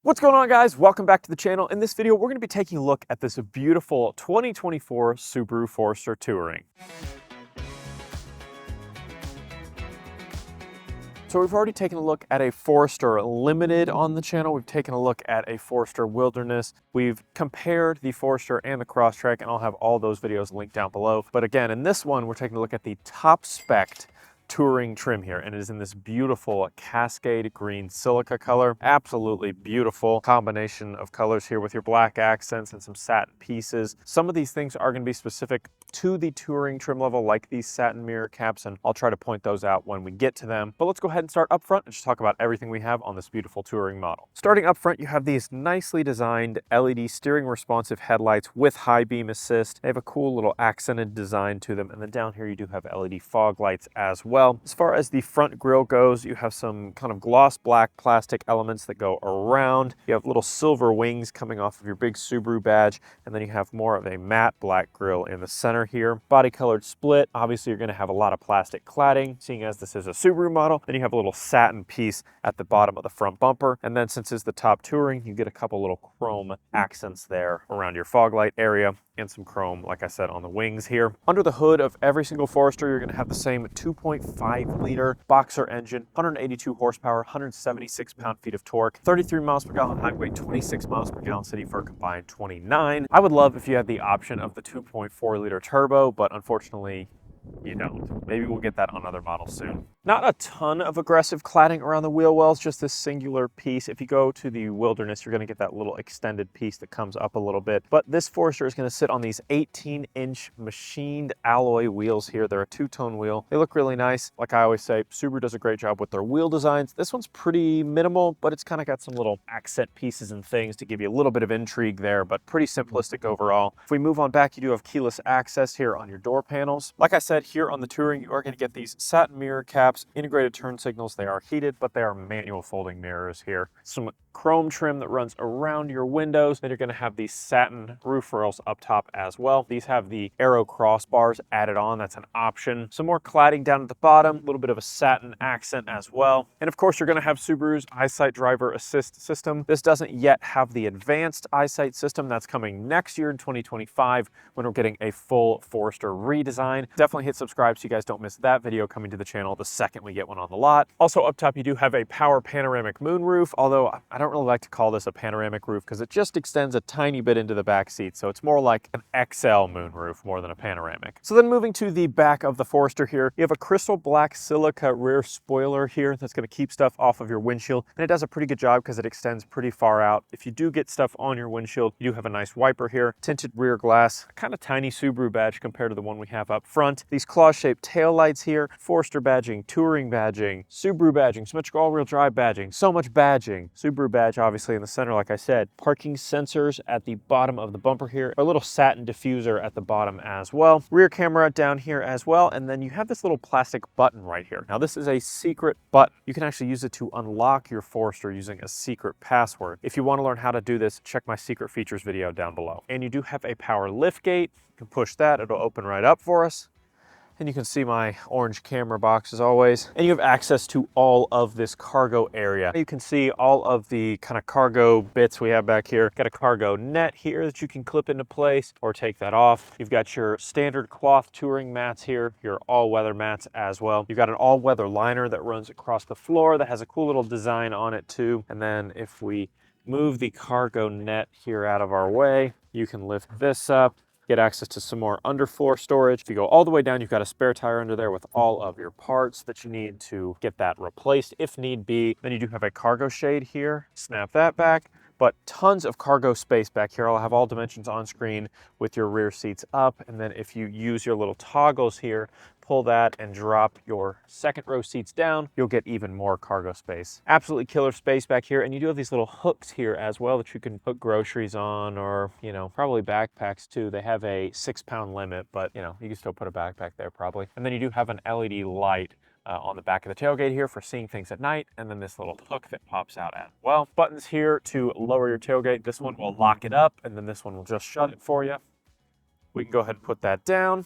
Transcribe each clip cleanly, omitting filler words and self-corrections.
What's going on, guys? Welcome back to the channel. In this video, we're going to be taking a look at this beautiful 2024 Subaru Forester Touring. So we've already taken a look at a Forester Limited on the channel. We've taken a look at a Forester Wilderness. We've compared the Forester and the Crosstrek, and I'll have all those videos linked down below. But again, in this one, we're taking a look at the top spec Touring trim here, and it is in this beautiful Cascade green silica color. Absolutely beautiful combination of colors here with your black accents and some satin pieces. Some of these things are going to be specific to the Touring trim level, like these satin mirror caps, and I'll try to point those out when we get to them. But let's go ahead and start up front and just talk about everything we have on this beautiful Touring model. Starting up front, you have these nicely designed LED steering responsive headlights with high beam assist. They have a cool little accented design to them, and then down here you do have LED fog lights as well. As far as the front grille goes, you have some kind of gloss black plastic elements that go around. You have little silver wings coming off of your big Subaru badge, and then you have more of a matte black grille in the center here. Body colored split. Obviously, you're going to have a lot of plastic cladding, seeing as this is a Subaru model. Then you have a little satin piece at the bottom of the front bumper, and then since it's the top Touring, you get a couple little chrome accents there around your fog light area, and some chrome, like I said, on the wings here. Under the hood of every single Forester, you're going to have the same 2.5 liter boxer engine, 182 horsepower, 176 pound-feet of torque, 33 miles per gallon highway, 26 miles per gallon city for a combined 29. I would love if you had the option of the 2.4 liter turbo, but unfortunately, you don't. Maybe we'll get that on other models soon. Not a ton of aggressive cladding around the wheel wells, just this singular piece. If you go to the Wilderness, you're going to get that little extended piece that comes up a little bit. But this Forester is going to sit on these 18-inch machined alloy wheels here. They're a two-tone wheel. They look really nice. Like I always say, Subaru does a great job with their wheel designs. This one's pretty minimal, but it's kind of got some little accent pieces and things to give you a little bit of intrigue there, but pretty simplistic overall. If we move on back, you do have keyless access here on your door panels. Like I said, here on the Touring, you are going to get these satin mirror caps, integrated turn signals. They are heated, but they are manual folding mirrors here. Some chrome trim that runs around your windows. Then you're going to have these satin roof rails up top as well. These have the arrow crossbars added on. That's an option. Some more cladding down at the bottom, a little bit of a satin accent as well. And of course, you're going to have Subaru's EyeSight driver assist system. This doesn't yet have the advanced EyeSight system. That's coming next year in 2025 when we're getting a full Forester redesign. Definitely hit subscribe so you guys don't miss that video coming to the channel the second we get one on the lot. Also up top, you do have a power panoramic moonroof, although I don't really like to call this a panoramic roof because it just extends a tiny bit into the back seat. So it's more like an XL moonroof more than a panoramic. So then moving to the back of the Forester here, you have a crystal black silica rear spoiler here that's going to keep stuff off of your windshield. And it does a pretty good job because it extends pretty far out. If you do get stuff on your windshield, you do have a nice wiper here, tinted rear glass, kind of tiny Subaru badge compared to the one we have up front. These claw-shaped tail lights here, Forester badging, Touring badging, Subaru badging, symmetrical all-wheel drive badging, so much badging. Subaru badge obviously in the center, like I said. Parking sensors at the bottom of the bumper here, a little satin diffuser at the bottom as well. Rear camera down here as well, and then you have this little plastic button right here. Now this is a secret button. You can actually use it to unlock your Forester using a secret password. If you want to learn how to do this, check my secret features video down below. And you do have a power lift gate. You can push that, it'll open right up for us. And you can see my orange camera box as always. And you have access to all of this cargo area. You can see all of the kind of cargo bits we have back here. Got a cargo net here that you can clip into place or take that off. You've got your standard cloth Touring mats here, your all-weather mats as well. You've got an all-weather liner that runs across the floor that has a cool little design on it too. And then if we move the cargo net here out of our way, you can lift this up, get access to some more underfloor storage. If you go all the way down, you've got a spare tire under there with all of your parts that you need to get that replaced if need be. Then you do have a cargo shade here. Snap that back. But tons of cargo space back here. I'll have all dimensions on screen with your rear seats up. And then if you use your little toggles here, pull that and drop your second row seats down, you'll get even more cargo space. Absolutely killer space back here. And you do have these little hooks here as well that you can put groceries on, or, you know, probably backpacks too. They have a 6-pound limit, but you know, you can still put a backpack there probably. And then you do have an LED light on the back of the tailgate here for seeing things at night, and then this little hook that pops out as well. Buttons here to lower your tailgate. This one will lock it up, and then this one will just shut it for you. We can go ahead and put that down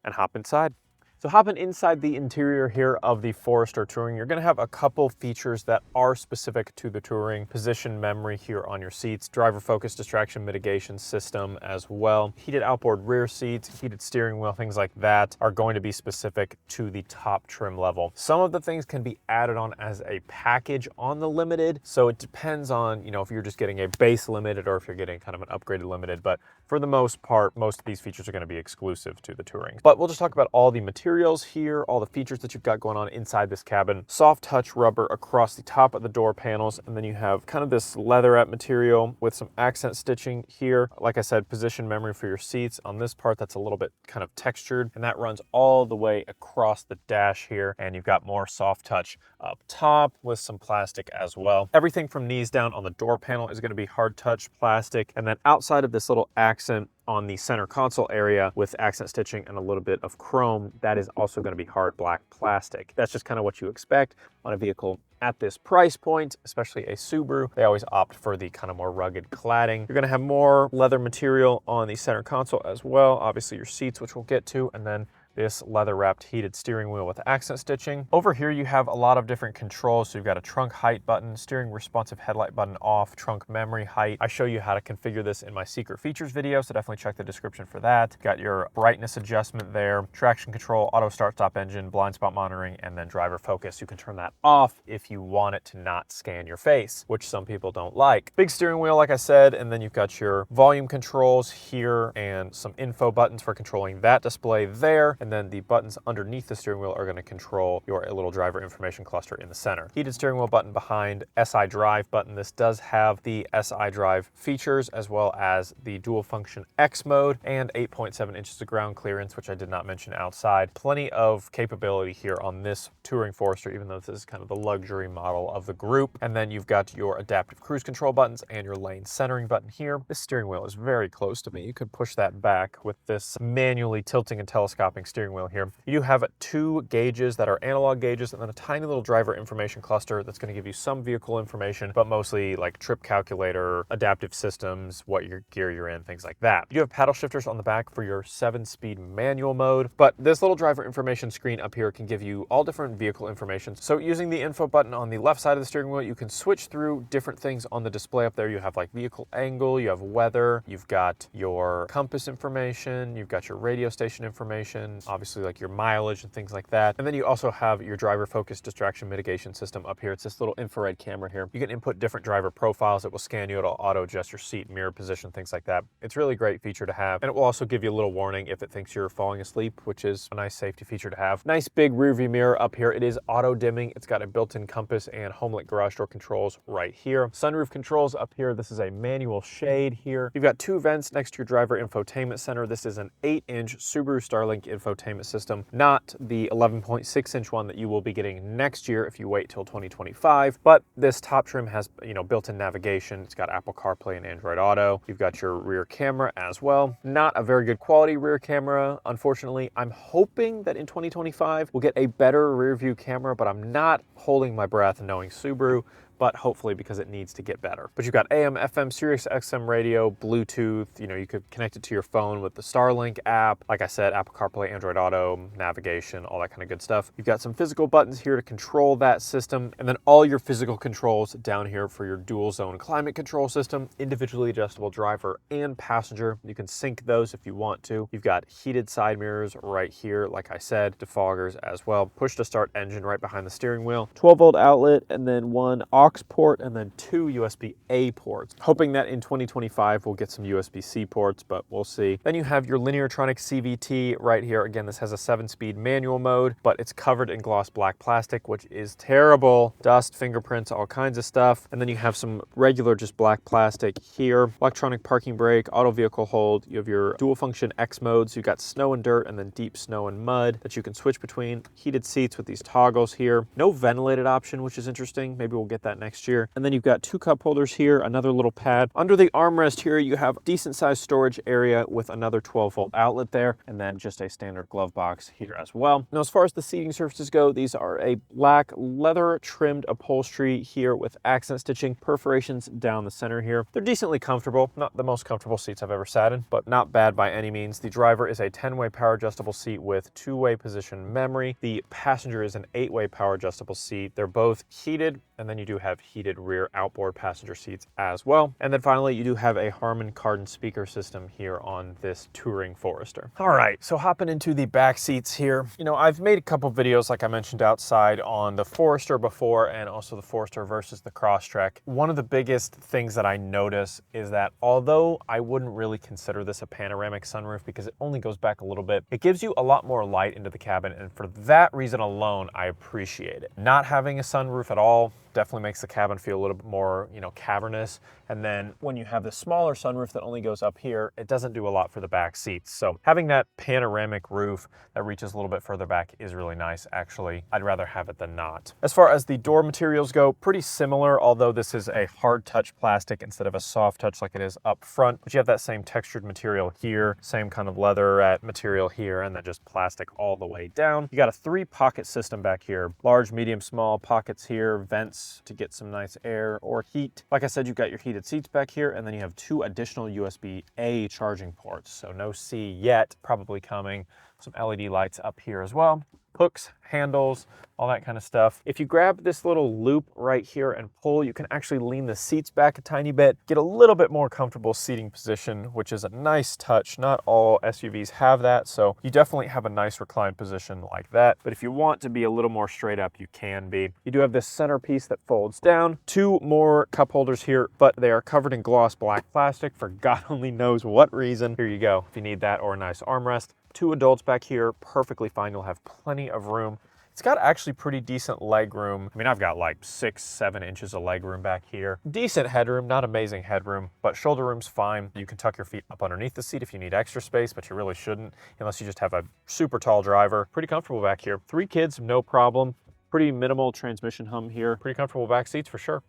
and hop inside. So hopping inside the interior here of the Forester Touring, you're gonna have a couple features that are specific to the Touring. Position memory here on your seats, driver focus distraction mitigation system as well. Heated outboard rear seats, heated steering wheel, things like that are going to be specific to the top trim level. Some of the things can be added on as a package on the Limited. So it depends on, if you're just getting a base Limited or if you're getting kind of an upgraded Limited. But for the most part, most of these features are gonna be exclusive to the Touring. But we'll just talk about all the materials here, all the features that you've got going on inside this cabin. Soft touch rubber across the top of the door panels, and then you have kind of this leatherette material with some accent stitching here. Like I said, position memory for your seats. On this part, that's a little bit kind of textured, and that runs all the way across the dash here, and you've got more soft touch up top with some plastic as well. Everything from knees down on the door panel is going to be hard touch plastic, and then outside of this little accent on the center console area with accent stitching and a little bit of chrome, that is also going to be hard black plastic. That's just kind of what you expect on a vehicle at this price point, especially a Subaru. They always opt for the kind of more rugged cladding. You're going to have more leather material on the center console as well. Obviously your seats, which we'll get to, and then this leather wrapped heated steering wheel with accent stitching. Over here you have a lot of different controls. So you've got a trunk height button, steering responsive headlight button off, trunk memory height. I show you how to configure this in my secret features video, so definitely check the description for that. Got your brightness adjustment there, traction control, auto start stop engine, blind spot monitoring, and then driver focus. You can turn that off if you want it to not scan your face, which some people don't like. Big steering wheel, like I said, and then you've got your volume controls here and some info buttons for controlling that display there. And then the buttons underneath the steering wheel are going to control your little driver information cluster in the center. Heated steering wheel button behind, SI drive button. This does have the SI drive features as well as the dual function X mode and 8.7 inches of ground clearance, which I did not mention outside. Plenty of capability here on this Touring Forester, even though this is kind of the luxury model of the group. And then you've got your adaptive cruise control buttons and your lane centering button here. This steering wheel is very close to me. You could push that back with this manually tilting and telescoping steering wheel here. You do have 2 gauges that are analog gauges and then a tiny little driver information cluster that's going to give you some vehicle information, but mostly like trip calculator, adaptive systems, what your gear you're in, things like that. You do have paddle shifters on the back for your 7-speed manual mode, but this little driver information screen up here can give you all different vehicle information. So using the info button on the left side of the steering wheel, you can switch through different things on the display up there. You have like vehicle angle, you have weather, you've got your compass information, you've got your radio station information, obviously like your mileage and things like that. And then you also have your driver focus distraction mitigation system up here. It's this little infrared camera here. You can input different driver profiles. It will scan you. It'll auto adjust your seat, mirror position, things like that. It's a really great feature to have. And it will also give you a little warning if it thinks you're falling asleep, which is a nice safety feature to have. Nice big rear view mirror up here. It is auto dimming. It's got a built-in compass and HomeLink garage door controls right here. Sunroof controls up here. This is a manual shade here. You've got 2 vents next to your driver infotainment center. This is an 8-inch Subaru Starlink infotainment system, not the 11.6-inch one that you will be getting next year if you wait till 2025. But this top trim has, built-in navigation. It's got Apple CarPlay and Android Auto. You've got your rear camera as well. Not a very good quality rear camera, unfortunately. I'm hoping that in 2025 we'll get a better rear view camera, but I'm not holding my breath knowing Subaru, but hopefully because it needs to get better. But you've got AM, FM, Sirius XM radio, Bluetooth, you could connect it to your phone with the Starlink app. Like I said, Apple CarPlay, Android Auto, navigation, all that kind of good stuff. You've got some physical buttons here to control that system, and then all your physical controls down here for your dual zone climate control system, individually adjustable driver and passenger. You can sync those if you want to. You've got heated side mirrors right here, like I said, defoggers as well. Push to start engine right behind the steering wheel. 12-volt outlet, and then 1 aux port, and then 2 USB-A ports. Hoping that in 2025 we'll get some USB-C ports, but we'll see. Then you have your Lineartronic CVT right here. Again, this has a 7-speed manual mode, but it's covered in gloss black plastic, which is terrible. Dust, fingerprints, all kinds of stuff. And then you have some regular just black plastic here. Electronic parking brake, auto vehicle hold. You have your dual function X modes. You've got snow and dirt and then deep snow and mud that you can switch between. Heated seats with these toggles here. No ventilated option, which is interesting. Maybe we'll get that that next year. And then you've got 2 cup holders here, another little pad. Under the armrest here, you have decent sized storage area with another 12-volt outlet there, and then just a standard glove box here as well. Now, as far as the seating surfaces go, these are a black leather trimmed upholstery here with accent stitching, perforations down the center here. They're decently comfortable, not the most comfortable seats I've ever sat in, but not bad by any means. The driver is a 10-way power adjustable seat with 2-way position memory. The passenger is an 8-way power adjustable seat. They're both heated, and then you do have heated rear outboard passenger seats as well. And then finally, you do have a Harman Kardon speaker system here on this Touring Forester. All right, so hopping into the back seats here. You know, I've made a couple videos, like I mentioned, outside on the Forester before, and also the Forester versus the Crosstrek. One of the biggest things that I notice is that although I wouldn't really consider this a panoramic sunroof because it only goes back a little bit, it gives you a lot more light into the cabin, and for that reason alone, I appreciate it. Not having a sunroof at all definitely makes the cabin feel a little bit more, you know, cavernous. And then when you have the smaller sunroof that only goes up here, it doesn't do a lot for the back seats. So having that panoramic roof that reaches a little bit further back is really nice. Actually, I'd rather have it than not. As far as the door materials go, pretty similar, although this is a hard touch plastic instead of a soft touch like it is up front. But you have that same textured material here, same kind of leather material here, and then just plastic all the way down. You got a 3-pocket system back here. Large, medium, small pockets here, vents to get some nice air or heat. Like I said, you've got your heated seats back here, and then you have 2 additional USB-A charging ports. So no C yet, probably coming. Some LED lights up here as well. Hooks, handles, all that kind of stuff. If you grab this little loop right here and pull, you can actually lean the seats back a tiny bit, get a little bit more comfortable seating position, which is a nice touch. Not all SUVs have that, so you definitely have a nice reclined position like that. But if you want to be a little more straight up, you can be. You do have this centerpiece that folds down. 2 more cup holders here, but they are covered in gloss black plastic for God only knows what reason. Here you go, if you need that, or a nice armrest. 2 adults back here, perfectly fine. You'll have plenty of room. It's got actually pretty decent leg room. I mean, I've got like 6-7 inches of leg room back here. Decent headroom, not amazing headroom, but shoulder room's fine. You can tuck your feet up underneath the seat if you need extra space, but you really shouldn't unless you just have a super tall driver. Pretty comfortable back here. 3 kids, no problem. Pretty minimal transmission hum here. Pretty comfortable back seats for sure.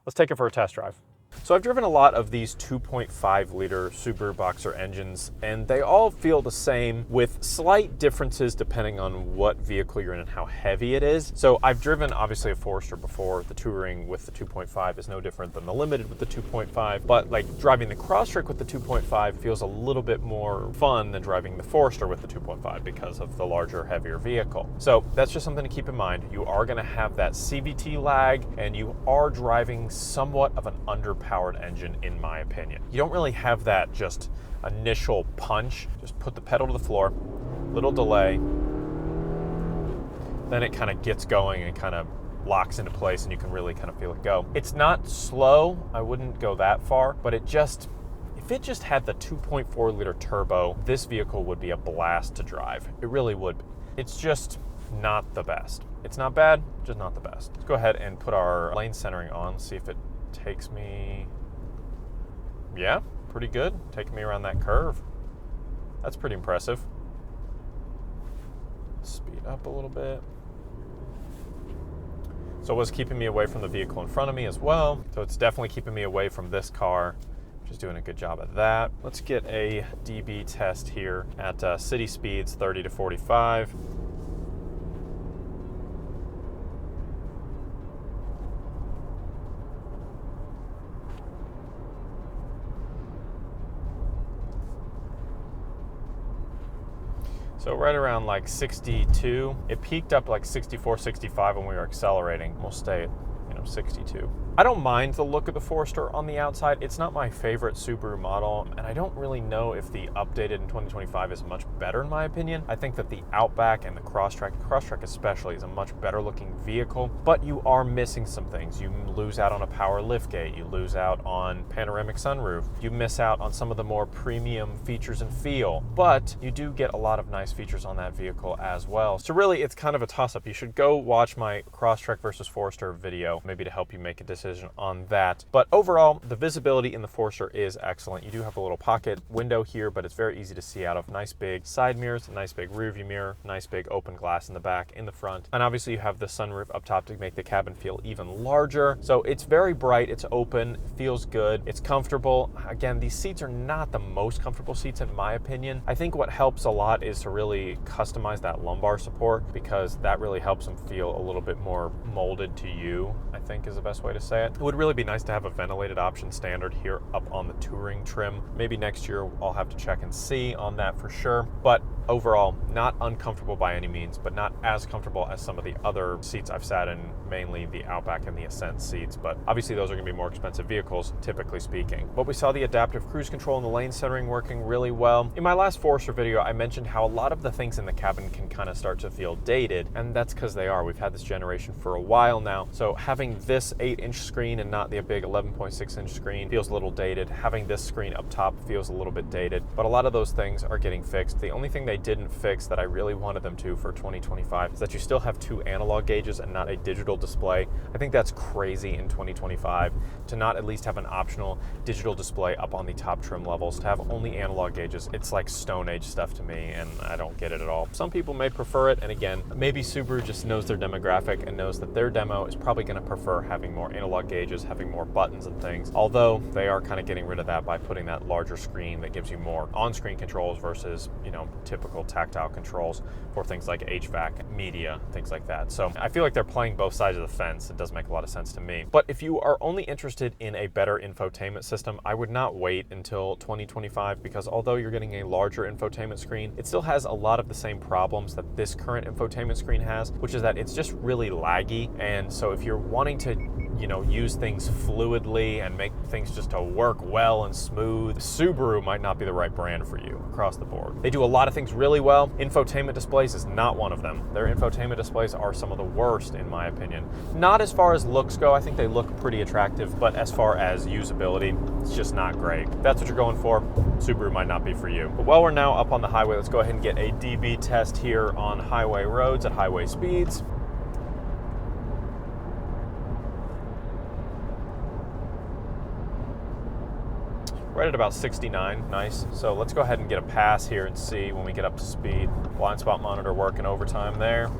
Let's take it for a test drive. So I've driven a lot of these 2.5 liter Subaru Boxer engines, and they all feel the same with slight differences depending on what vehicle you're in and how heavy it is. So I've driven obviously a Forester before. The Touring with the 2.5 is no different than the Limited with the 2.5, but like driving the Crosstrek with the 2.5 feels a little bit more fun than driving the Forester with the 2.5 because of the larger, heavier vehicle. So that's just something to keep in mind. You are going to have that CVT lag, and you are driving somewhat of an underpowered engine, in my opinion. You don't really have that just initial punch. Just put the pedal to the floor, little delay, then it kind of gets going and kind of locks into place, and you can really kind of feel it go. It's not slow, I wouldn't go that far, but it just, if it just had the 2.4 liter turbo, this vehicle would be a blast to drive. It really would be. It's just not the best. It's not bad, just not the best. Let's go ahead and put our lane centering on, see if it takes me, yeah, pretty good. Taking me around that curve. That's pretty impressive. Speed up a little bit. So it was keeping me away from the vehicle in front of me as well. So it's definitely keeping me away from this car, which is doing a good job at that. Let's get a DB test here at city speeds 30 to 45. So right around like 62. It peaked up like 64, 65 when we were accelerating. We'll stay at 62. I don't mind the look of the Forester on the outside. It's not my favorite Subaru model, and I don't really know if the updated in 2025 is much better in my opinion. I think that the Outback and the Crosstrek especially, is a much better looking vehicle, but you are missing some things. You lose out on a power liftgate, you lose out on panoramic sunroof, you miss out on some of the more premium features and feel, but you do get a lot of nice features on that vehicle as well. So really, it's kind of a toss-up. You should go watch my Crosstrek versus Forester video. maybe to help you make a decision on that. But overall, the visibility in the Forester is excellent. You do have a little pocket window here, but it's very easy to see out of. Nice big side mirrors, a nice big rear view mirror, nice big open glass in the back, in the front. And obviously you have the sunroof up top to make the cabin feel even larger. So it's very bright, it's open, feels good, it's comfortable. Again, these seats are not the most comfortable seats in my opinion. I think what helps a lot is to really customize that lumbar support, because that really helps them feel a little bit more molded to you, I think is the best way to say it. It would really be nice to have a ventilated option standard here up on the Touring trim. Maybe next year I'll have to check and see on that for sure. But overall, not uncomfortable by any means, but not as comfortable as some of the other seats I've sat in, mainly the Outback and the Ascent seats. But obviously those are going to be more expensive vehicles, typically speaking. But we saw the adaptive cruise control and the lane centering working really well. In my last Forester video, I mentioned how a lot of the things in the cabin can kind of start to feel dated, and that's because they are. We've had this generation for a while now. So having this 8-inch screen and not the big 11.6-inch screen feels a little dated. Having this screen up top feels a little bit dated, but a lot of those things are getting fixed. The only thing they didn't fix that I really wanted them to for 2025 is that you still have 2 analog gauges and not a digital display. I think that's crazy in 2025 to not at least have an optional digital display up on the top trim levels, to have only analog gauges. It's like Stone Age stuff to me, and I don't get it at all. Some people may prefer it, and again, maybe Subaru just knows their demographic and knows that their demo is probably going to prefer having more analog gauges, having more buttons and things, although they are kind of getting rid of that by putting that larger screen that gives you more on-screen controls versus, you know, typical tactile controls for things like HVAC, media, things like that. So I feel like they're playing both sides of the fence. It does make a lot of sense to me. But if you are only interested in a better infotainment system, I would not wait until 2025, because although you're getting a larger infotainment screen, it still has a lot of the same problems that this current infotainment screen has, which is that it's just really laggy. And so if you're wanting to, you know, use things fluidly and make things just to work well and smooth, Subaru might not be the right brand for you across the board. They do a lot of things really well. Infotainment displays is not one of them. Their infotainment displays are some of the worst in my opinion. Not as far as looks go, I think they look pretty attractive, but as far as usability, it's just not great. If that's what you're going for, Subaru might not be for you. But while we're now up on the highway, let's go ahead and get a DB test here on highway roads at highway speeds. Right at about 69, nice. So let's go ahead and get a pass here and see when we get up to speed. Blind spot monitor working overtime there.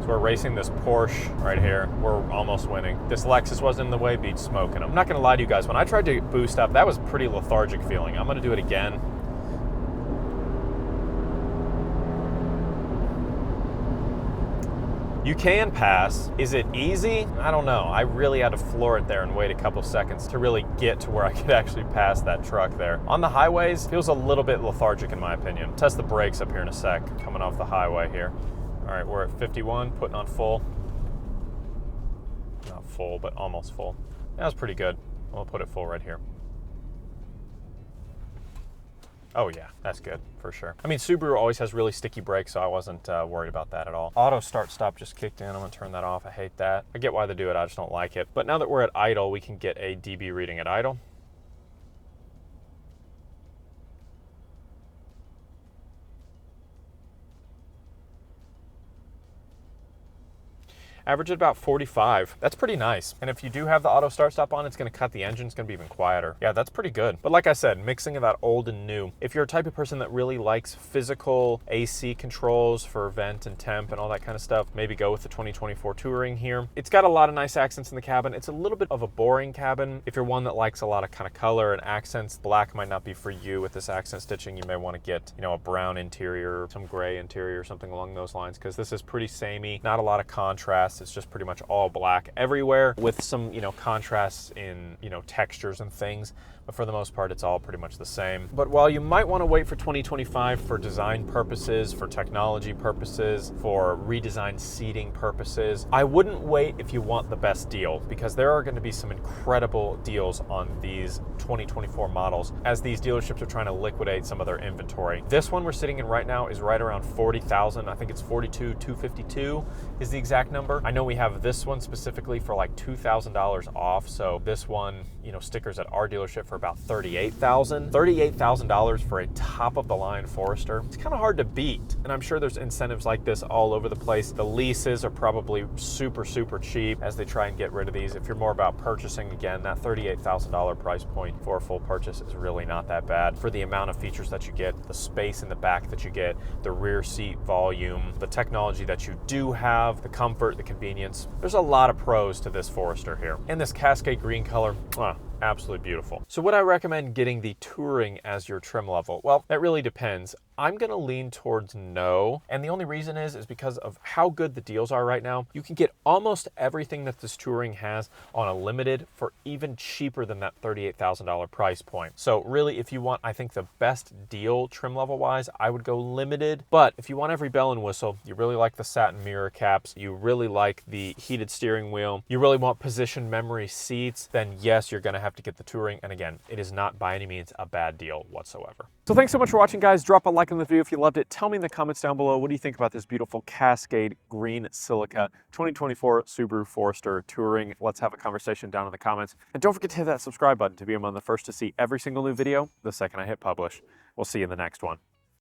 So we're racing this Porsche right here. We're almost winning. This Lexus wasn't in the way, beats smoking. I'm not gonna lie to you guys, when I tried to boost up, that was pretty lethargic feeling. I'm gonna do it again. You can pass. Is it easy? I don't know. I really had to floor it there and wait a couple seconds to really get to where I could actually pass that truck there. On the highways, feels a little bit lethargic in my opinion. Test the brakes up here in a sec, coming off the highway here. All right, we're at 51, putting on full. Not full, but almost full. That was pretty good. We'll put it full right here. Oh yeah, that's good for sure. I mean, Subaru always has really sticky brakes, so I wasn't worried about that at all. Auto start stop just kicked in. I'm gonna turn that off. I hate that. I get why they do it, I just don't like it. But now that we're at idle, we can get a DB reading at idle. Average at about 45. That's pretty nice. And if you do have the auto start stop on, it's gonna cut the engine, it's gonna be even quieter. Yeah, that's pretty good. But like I said, mixing of that old and new. If you're a type of person that really likes physical AC controls for vent and temp and all that kind of stuff, maybe go with the 2024 Touring here. It's got a lot of nice accents in the cabin. It's a little bit of a boring cabin. If you're one that likes a lot of kind of color and accents, black might not be for you with this accent stitching. You may wanna get, you know, a brown interior, some gray interior, something along those lines, because this is pretty samey, not a lot of contrast. It's just pretty much all black everywhere with some, you know, contrasts in, you know, textures and things. But for the most part, it's all pretty much the same. But while you might want to wait for 2025 for design purposes, for technology purposes, for redesigned seating purposes, I wouldn't wait if you want the best deal, because there are going to be some incredible deals on these 2024 models as these dealerships are trying to liquidate some of their inventory. This one we're sitting in right now is right around 40,000. I think it's 42,252 is the exact number. I know we have this one specifically for like $2,000 off. So this one, you know, stickers at our dealership for about $38,000. $38,000 for a top of the line Forester. It's kind of hard to beat. And I'm sure there's incentives like this all over the place. The leases are probably super, super cheap as they try and get rid of these. If you're more about purchasing, again, that $38,000 price point for a full purchase is really not that bad for the amount of features that you get, the space in the back that you get, the rear seat volume, the technology that you do have, the comfort, the convenience. There's a lot of pros to this Forester here. And this Cascade green color, absolutely beautiful. So would I recommend getting the Touring as your trim level? Well, that really depends. I'm gonna lean towards no. And the only reason is because of how good the deals are right now. You can get almost everything that this Touring has on a limited for even cheaper than that $38,000 price point. So really, if you want, I think the best deal trim level wise, I would go limited. But if you want every bell and whistle, you really like the satin mirror caps, you really like the heated steering wheel, you really want position memory seats, then yes, you're gonna have to get the Touring. And again, it is not by any means a bad deal whatsoever. So thanks so much for watching, guys. Drop a like on the video if you loved it. Tell me in the comments down below, what do you think about this beautiful Cascade green silica 2024 Subaru Forester Touring? Let's have a conversation down in the comments. And don't forget to hit that subscribe button to be among the first to see every single new video the second I hit publish. We'll see you in the next one.